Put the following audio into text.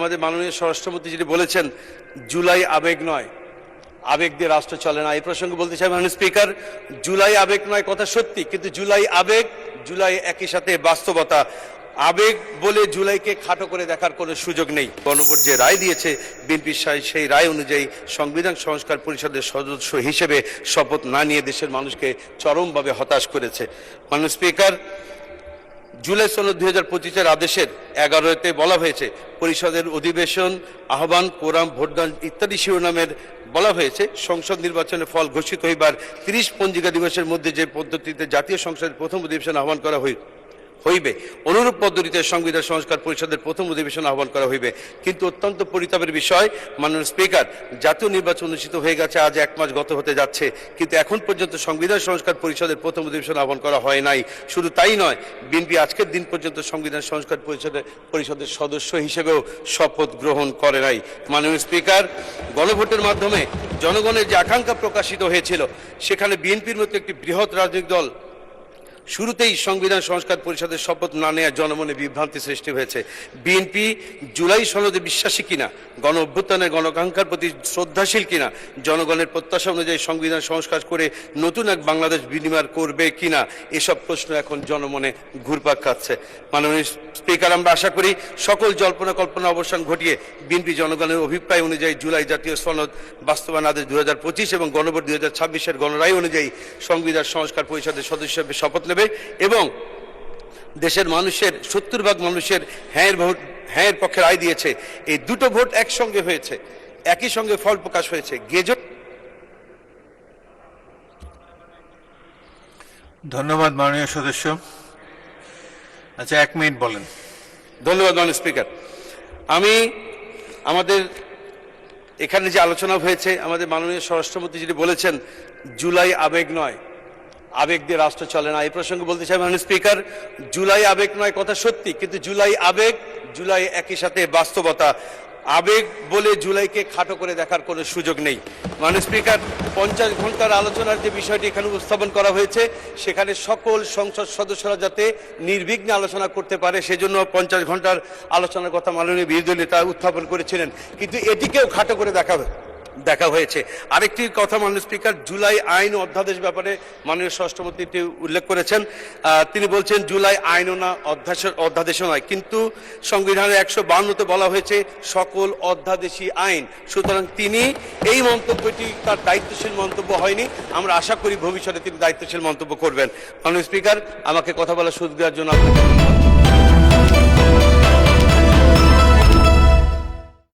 আমাদের মাননীয় স্বরাষ্ট্রমন্ত্রী যেটি বলেছেন, জুলাই আবেগ নয়, আবেগ দিয়ে রাষ্ট্র চলে না। এই প্রসঙ্গে বলতে চাই মাননীয় স্পিকার, জুলাই আবেগ নয় কথা সত্যি, কিন্তু জুলাই আবেগ, জুলাই একই সাথে বাস্তবতা। আবেগ বলে জুলাইকে খাটো করে দেখার কোনো সুযোগ নেই। গণভোট যে রায় দিয়েছে বিএনপি সেই রায় অনুযায়ী সংবিধান সংস্কার পরিষদের সদস্য হিসেবে শপথ না নিয়ে দেশের মানুষকে চরমভাবে হতাশ করেছে। মাননীয় স্পিকার, জুলাই সনদ 2025-এর আদেশের 11-তে বলা হয়েছে পরিষদের অধিবেশন আহ্বান, কোরাম, ভোটদান ইত্যাদি শিরোনামের বলা হয়েছে সংসদ নির্বাচনের ফল ঘোষিত হইবার 30 পঞ্জিকা দিবসের মধ্যে যে পদ্ধতিতে জাতীয় সংসদের প্রথম অধিবেশন আহ্বান করা হইবে অনুরূপ পদ্ধতিতে সংবিধান সংস্কার পরিষদের প্রথম অধিবেশন আহ্বান করা হইবে। কিন্তু অত্যন্ত পরিতাপের বিষয় মাননীয় স্পিকার, জাতীয় নির্বাচন অনুষ্ঠিত হয়ে গেছে, আজ 1 মাস গত হতে যাচ্ছে, কিন্তু এখন পর্যন্ত সংবিধান সংস্কার পরিষদের প্রথম অধিবেশন আহ্বান করা হয় নাই। শুধু তাই নয়, বিএনপি আজকের দিন পর্যন্ত সংবিধান সংস্কার পরিষদের সদস্য হিসেবেও শপথ গ্রহণ করে নাই। মাননীয় স্পিকার, গণভোটের মাধ্যমে জনগণের যে আকাঙ্ক্ষা প্রকাশিত হয়েছিল, সেখানে বিএনপির মতো একটি বৃহৎ রাজনৈতিক দল শুরুতেই সংবিধান সংস্কার পরিষদের শপথ না নেওয়া জনমনে বিভ্রান্তি সৃষ্টি হয়েছে। বিএনপি জুলাই সনদে বিশ্বাসী কিনা, গণ অভ্যুত্থানের গণাকাঙ্ক্ষার প্রতি শ্রদ্ধাশীল কিনা, জনগণের প্রত্যাশা অনুযায়ী সংবিধান সংস্কার করে নতুন এক বাংলাদেশ বিনির্মাণ করবে কিনা, এসব প্রশ্ন এখন জনমনে ঘুরপাক খাচ্ছে। মাননীয় স্পিকার, আমরা আশা করি সকল জল্পনা কল্পনা অবসান ঘটিয়ে বিএনপি জনগণের অভিপ্রায় অনুযায়ী জুলাই জাতীয় সনদ বাস্তবায়ন আদেশ 2025 এবং গণভোট 2026-এর গণরায় অনুযায়ী সংবিধান সংস্কার পরিষদের সদস্য হিসেবে শপথ নেবে এবং দেশের মানুষের 70% মানুষের হ্যাঁর পক্ষে রায় দিয়েছে। এই দুটো ভোট একসঙ্গে হয়েছে, একই সঙ্গে ফল প্রকাশ হয়েছে। গেজট। ধন্যবাদ মাননীয় সদস্য। আচ্ছা, 1 মিনিট বলেন। ধন্যবাদ মাননীয় স্পিকার। আমাদের এখানে যে আলোচনা হয়েছে, আমাদের মাননীয় স্বরাষ্ট্রমন্ত্রী যেটি বলেছেন, জুলাই আবেগ নয়, আবেগ দিয়ে রাষ্ট্র চলে না। এই প্রসঙ্গে বলতে চাই মাননীয় স্পিকার, জুলাই আবেগ নয় কথা সত্যি, কিন্তু জুলাই আবেগ, জুলাই একই সাথে বাস্তবতা। আবেগ বলে জুলাইকে খাটো করে দেখার কোনো সুযোগ নেই। মাননীয় স্পিকার, 50 ঘন্টার আলোচনার যে বিষয়টি এখানে উপস্থাপন করা হয়েছে, সেখানে সকল সংসদ সদস্যরা যাতে নির্বিঘ্নে আলোচনা করতে পারে, সেজন্য 50 ঘন্টার আলোচনার কথা মাননীয় বিরোধী নেতা উত্থাপন করেছিলেন, কিন্তু এটিকেও খাটো করে দেখা হয়েছে। আরেকটি কথা মাননীয় স্পিকার, জুলাই আইন ও অধ্যাদেশ ব্যাপারে মাননীয় স্বরাষ্ট্রমন্ত্রী উল্লেখ করেছেন। তিনি বলছেন জুলাই আইনও না, অধ্যাদেশও নয়, কিন্তু সংবিধানের 152-তে বলা হয়েছে সকল অধ্যাদেশী আইন। সুতরাং তিনি এই মন্তব্যটি তার দায়িত্বশীল মন্তব্য হয়নি। আমরা আশা করি ভবিষ্যতে তিনি দায়িত্বশীল মন্তব্য করবেন। মাননীয় স্পিকার, আমাকে কথা বলার সুযোগ দেওয়ার জন্য আপনাকে ধন্যবাদ।